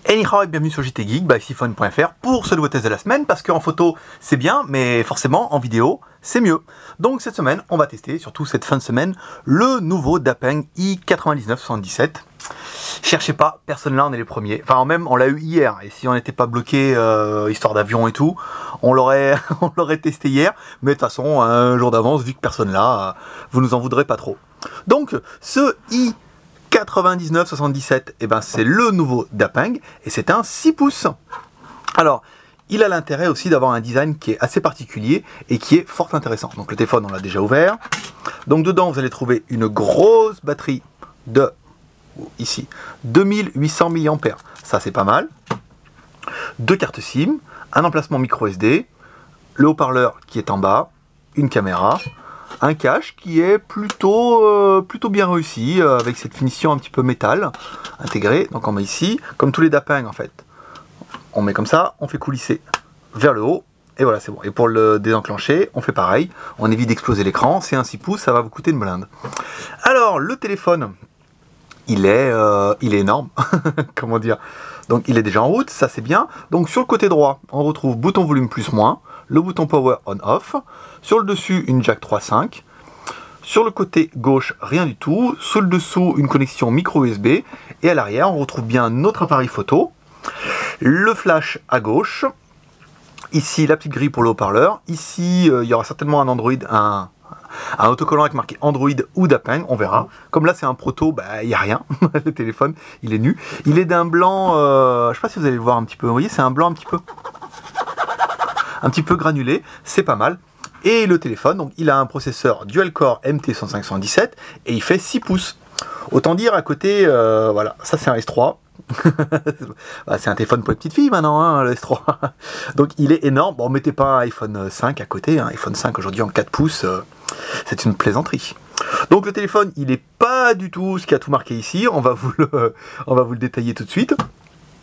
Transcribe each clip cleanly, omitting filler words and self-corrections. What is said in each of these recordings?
Anyhow et bienvenue sur JT Geek by Siphon.fr pour ce nouveau test de la semaine, parce qu'en photo c'est bien, mais forcément en vidéo c'est mieux. Donc cette semaine on va tester, surtout cette fin de semaine, le nouveau Dapeng i9977. Cherchez pas, personne là, on est les premiers. Enfin même on l'a eu hier, et si on n'était pas bloqué histoire d'avion et tout, on l'aurait testé hier, mais de toute façon un jour d'avance, vu que personne là, vous nous en voudrez pas trop. Donc ce i9977, eh ben, c'est le nouveau Dapeng et c'est un 6 pouces. Alors, il a l'intérêt aussi d'avoir un design qui est assez particulier et qui est fort intéressant. Donc le téléphone, on l'a déjà ouvert. Donc dedans, vous allez trouver une grosse batterie de, ici, 2800 mAh. Ça, c'est pas mal. Deux cartes SIM, un emplacement micro SD, le haut-parleur qui est en bas, une caméra, un cache qui est plutôt bien réussi, avec cette finition un petit peu métal intégrée. Donc on met ici, comme tous les Dapeng en fait, on met comme ça, on fait coulisser vers le haut, et voilà c'est bon. Et pour le désenclencher, on fait pareil, on évite d'exploser l'écran. C'est un 6 pouces, ça va vous coûter une blinde. Alors le téléphone, il est énorme, comment dire. Donc il est déjà en route, ça c'est bien. Donc sur le côté droit, on retrouve bouton volume plus moins, le bouton power on off, sur le dessus une jack 3.5, sur le côté gauche rien du tout, sous le dessous une connexion micro USB, et à l'arrière on retrouve bien notre appareil photo, le flash à gauche, ici la petite grille pour le haut-parleur, ici il y aura certainement un Android, un autocollant avec marqué Android ou Dapeng, on verra. Comme là c'est un proto, bah il n'y a rien, le téléphone il est nu, il est d'un blanc, je sais pas si vous allez le voir un petit peu, vous voyez c'est un blanc un petit peu granulé, c'est pas mal. Et le téléphone, donc il a un processeur dual-core MT10517 et il fait 6 pouces. Autant dire à côté, voilà, ça c'est un S3. Bah, c'est un téléphone pour les petites filles maintenant, hein, le S3. Donc il est énorme. Bon, mettez pas un iPhone 5 à côté, un iPhone 5 aujourd'hui en 4 pouces, c'est une plaisanterie. Donc le téléphone, il n'est pas du tout ce qui a tout marqué ici, on va vous le détailler tout de suite.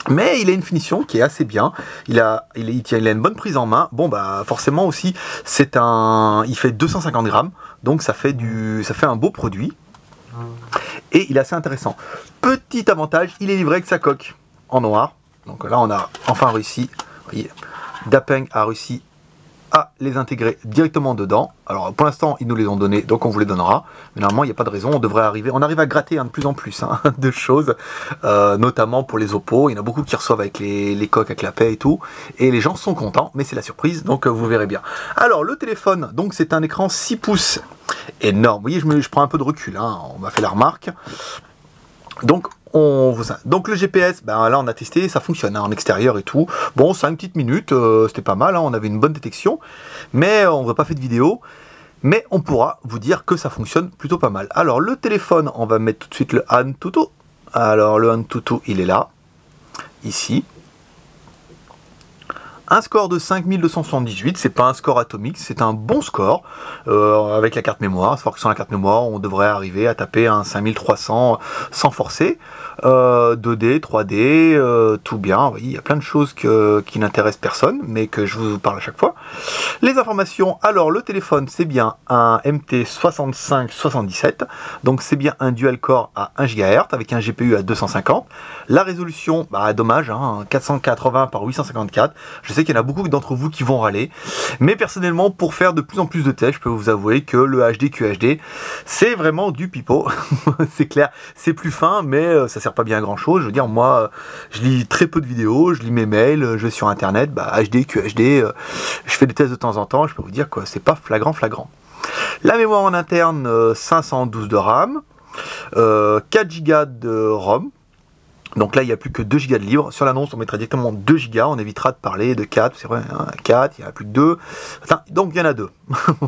Mais il a une finition qui est assez bien, il a une bonne prise en main. Bon bah forcément aussi, il fait 250 grammes, donc ça fait un beau produit. Et il est assez intéressant. Petit avantage, il est livré avec sa coque en noir. Donc là on a enfin réussi, vous voyez, Dapeng a réussi à les intégrer directement dedans. Alors pour l'instant ils nous les ont donnés, donc on vous les donnera, mais normalement il n'y a pas de raison, on arrive à gratter de plus en plus de choses, notamment pour les Oppo, il y en a beaucoup qui reçoivent avec les coques à clapet et tout, et les gens sont contents, mais c'est la surprise, donc vous verrez bien. Alors le téléphone, donc c'est un écran 6 pouces, énorme, vous voyez je prends un peu de recul, on m'a fait la remarque. Donc le GPS, ben là on a testé, ça fonctionne en extérieur et tout. Bon, 5 petites minutes, c'était pas mal, on avait une bonne détection, mais on n'a pas fait de vidéo. Mais on pourra vous dire que ça fonctionne plutôt pas mal. Alors le téléphone, on va mettre tout de suite le Antutu. Alors le Antutu, il est là, ici. Un score de 5278, c'est pas un score atomique, c'est un bon score avec la carte mémoire. C'est fort que sans la carte mémoire, on devrait arriver à taper un 5300 sans forcer. 2D, 3D, tout bien. Oui, il y a plein de choses qui n'intéressent personne, mais que je vous parle à chaque fois. Les informations, alors le téléphone, c'est bien un MT6577, donc c'est bien un dual-core à 1 GHz avec un GPU à 250. La résolution, bah dommage, 480 par 854. Je sais qu'il y en a beaucoup d'entre vous qui vont râler, mais personnellement, pour faire de plus en plus de tests, je peux vous avouer que le HD QHD, c'est vraiment du pipeau. C'est clair, c'est plus fin, mais ça sert pas bien à grand chose. Je veux dire, moi, je lis très peu de vidéos, je lis mes mails, je vais sur internet, bah, HD, QHD, je fais des tests de temps en temps, je peux vous dire que c'est pas flagrant. La mémoire en interne, 512 de RAM, 4 Go de ROM. Donc là, il n'y a plus que 2 Go de libre. Sur l'annonce, on mettra directement 2 Go. On évitera de parler de 4. C'est vrai, 4, il n'y en a plus que 2. Enfin, donc, il y en a 2.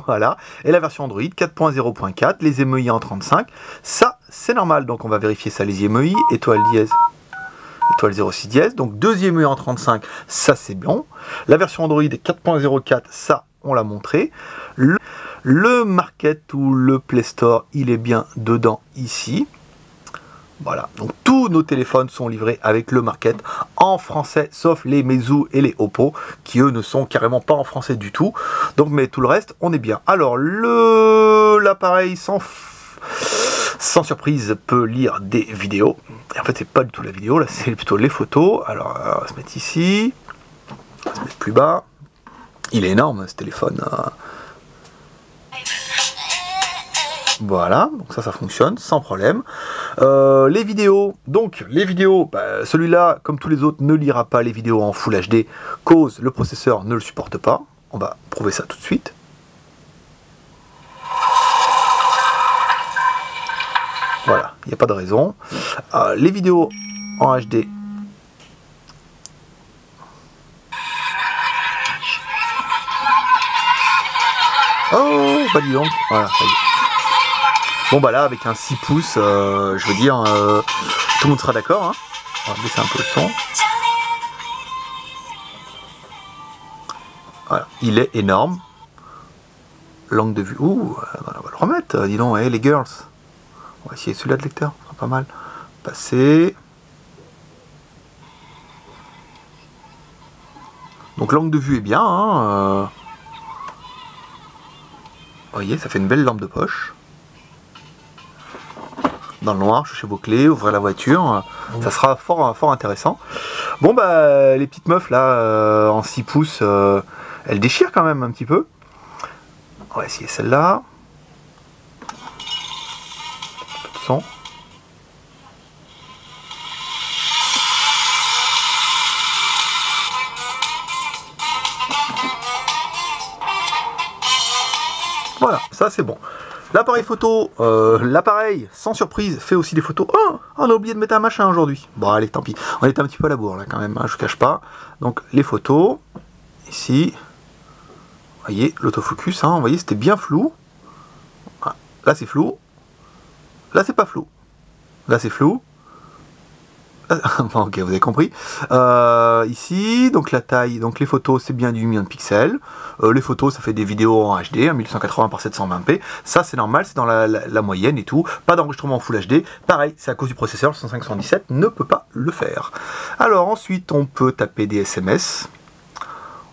Voilà. Et la version Android, 4.0.4. Les EMEI en 35. Ça, c'est normal. Donc, on va vérifier ça, les EMEI. Étoile dièse. Étoile 06 dièse. Donc, 2 EMEI en 35. Ça, c'est bon. La version Android 4.04. Ça, on l'a montré. Le Market ou le Play Store, il est bien dedans ici. Voilà, donc tous nos téléphones sont livrés avec le Market en français, sauf les Meizu et les Oppo, qui eux ne sont carrément pas en français du tout. Donc, mais tout le reste, on est bien. Alors, l'appareil sans surprise peut lire des vidéos. Et en fait, c'est pas du tout la vidéo, là, c'est plutôt les photos. Alors, on va se mettre ici. On va se mettre plus bas. Il est énorme, ce téléphone. Voilà, donc ça fonctionne sans problème. Les vidéos, bah, celui-là, comme tous les autres, ne lira pas les vidéos en Full HD, cause le processeur ne le supporte pas. On va prouver ça tout de suite. Voilà, il n'y a pas de raison. Les vidéos en HD. Oh, bah dis donc, voilà, ça y est. Bon bah là, avec un 6 pouces, je veux dire, tout le monde sera d'accord. Hein. On va baisser un peu le son. Voilà, il est énorme. Langue de vue. Ouh, on va le remettre, dis donc, hey, les girls. On va essayer celui-là de lecteur, pas mal. Passer. Donc langue de vue est bien. Hein, Vous voyez, ça fait une belle lampe de poche. Dans le noir, cherchez vos clés, ouvrez la voiture. Ça sera fort intéressant. Bon bah, les petites meufs là, en 6 pouces, elles déchirent quand même un petit peu. On va essayer celle-là. Un peu de son. Voilà, ça c'est bon. L'appareil photo, l'appareil, sans surprise, fait aussi des photos. Oh, on a oublié de mettre un machin aujourd'hui. Bon, allez, tant pis. On est un petit peu à la bourre là quand même, hein, je ne cache pas. Donc, les photos, ici. Vous voyez, l'autofocus, hein, vous voyez, c'était bien flou. Voilà. Là, c'est flou. Là, c'est pas flou. Là, c'est flou. Bon, ok, vous avez compris. Ici, donc la taille, donc les photos, c'est bien du 8 millions de pixels. Les photos, ça fait des vidéos en HD, 1280 par 720p. Ça, c'est normal, c'est dans la moyenne et tout. Pas d'enregistrement en Full HD. Pareil, c'est à cause du processeur, le 105-117 ne peut pas le faire. Alors ensuite, on peut taper des SMS.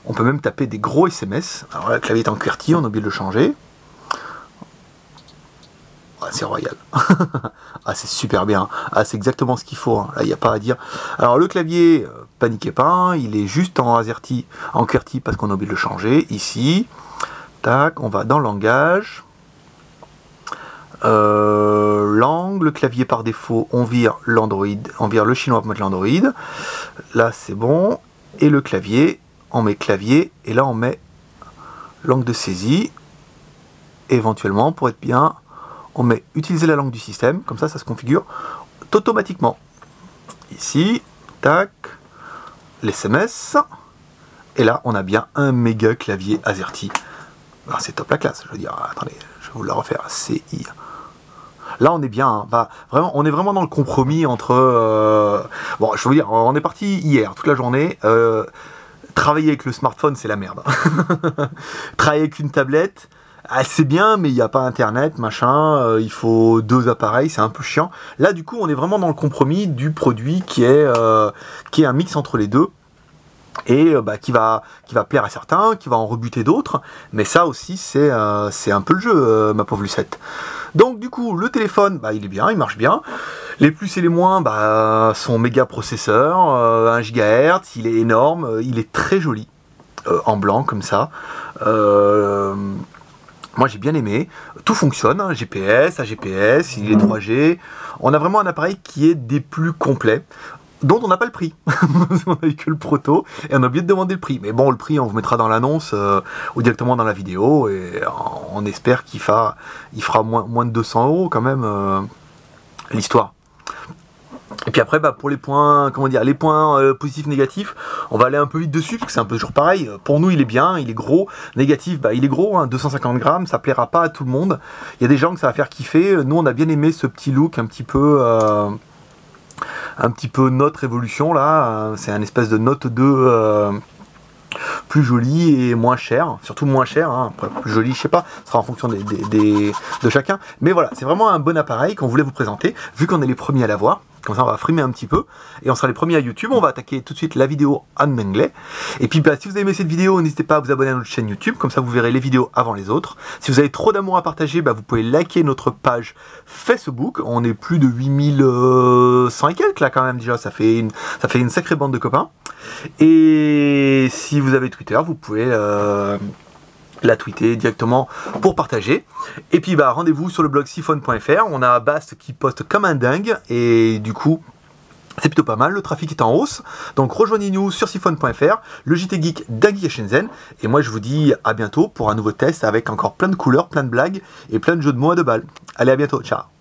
On peut même taper des gros SMS. Alors là, le clavier est en QWERTY, on a oublié de le changer. C'est royal. Ah, c'est super bien. Ah, c'est exactement ce qu'il faut. Hein. Là, il n'y a pas à dire. Alors, le clavier, paniquez pas, hein, il est juste en AZERTY, en QWERTY parce qu'on a oublié de le changer. Ici, tac, on va dans langage. Langue, le clavier par défaut, on vire l'Android, on vire le chinois pour mettre l'Android. Là, c'est bon. Et le clavier, on met clavier. Et là, on met langue de saisie. Éventuellement, pour être bien. On met utiliser la langue du système, comme ça se configure automatiquement. Ici, tac, l'SMS, et là on a bien un méga clavier AZERTY. C'est top la classe, je veux dire, attendez, je vais vous le refaire, CI. Là on est bien, hein. Bah, vraiment, on est vraiment dans le compromis entre... bon, je veux dire, on est parti hier, toute la journée, travailler avec le smartphone c'est la merde. Travailler avec une tablette, ah, c'est bien, mais il n'y a pas internet, machin, il faut 2 appareils, c'est un peu chiant. Là, du coup, on est vraiment dans le compromis du produit qui est un mix entre les deux. Et qui va plaire à certains, qui va en rebuter d'autres. Mais ça aussi, c'est un peu le jeu, ma pauvre Lucette. Donc, du coup, le téléphone, bah, il est bien, il marche bien. Les plus et les moins, bah, son méga processeur, 1 GHz, il est énorme, il est très joli, en blanc, comme ça. Moi j'ai bien aimé, tout fonctionne, hein, GPS, AGPS, il est 3G, on a vraiment un appareil qui est des plus complets, dont on n'a pas le prix, on a eu que le proto, et on a oublié de demander le prix, mais bon le prix on vous mettra dans l'annonce, ou directement dans la vidéo, et on espère il fera moins de 200 € quand même, l'histoire. Et puis après, bah, pour les points, comment dire, les points positifs, négatifs, on va aller un peu vite dessus, parce que c'est un peu toujours pareil. Pour nous, il est bien, il est gros. Négatif, bah, il est gros, hein, 250 grammes, ça plaira pas à tout le monde. Il y a des gens que ça va faire kiffer. Nous, on a bien aimé ce petit look un petit peu Note Révolution, là. C'est un espèce de Note 2... plus joli et moins cher, surtout moins cher, hein. Après, plus joli, je sais pas, ce sera en fonction de chacun, mais voilà, c'est vraiment un bon appareil qu'on voulait vous présenter, vu qu'on est les premiers à l'avoir. Comme ça, on va frimer un petit peu. Et on sera les premiers à YouTube. On va attaquer tout de suite la vidéo en anglais. Et puis, si vous avez aimé cette vidéo, n'hésitez pas à vous abonner à notre chaîne YouTube. Comme ça, vous verrez les vidéos avant les autres. Si vous avez trop d'amour à partager, vous pouvez liker notre page Facebook. On est plus de 8100 et quelques là quand même déjà. Ça fait une sacrée bande de copains. Et si vous avez Twitter, vous pouvez... la tweeter directement pour partager. Et puis rendez-vous sur le blog siphon.fr. On a Bast qui poste comme un dingue et du coup c'est plutôt pas mal, le trafic est en hausse. Donc rejoignez-nous sur siphon.fr, le JT Geek d'Agui à Shenzhen. Et moi je vous dis à bientôt pour un nouveau test avec encore plein de couleurs, plein de blagues et plein de jeux de mots à 2 balles. Allez, à bientôt, ciao.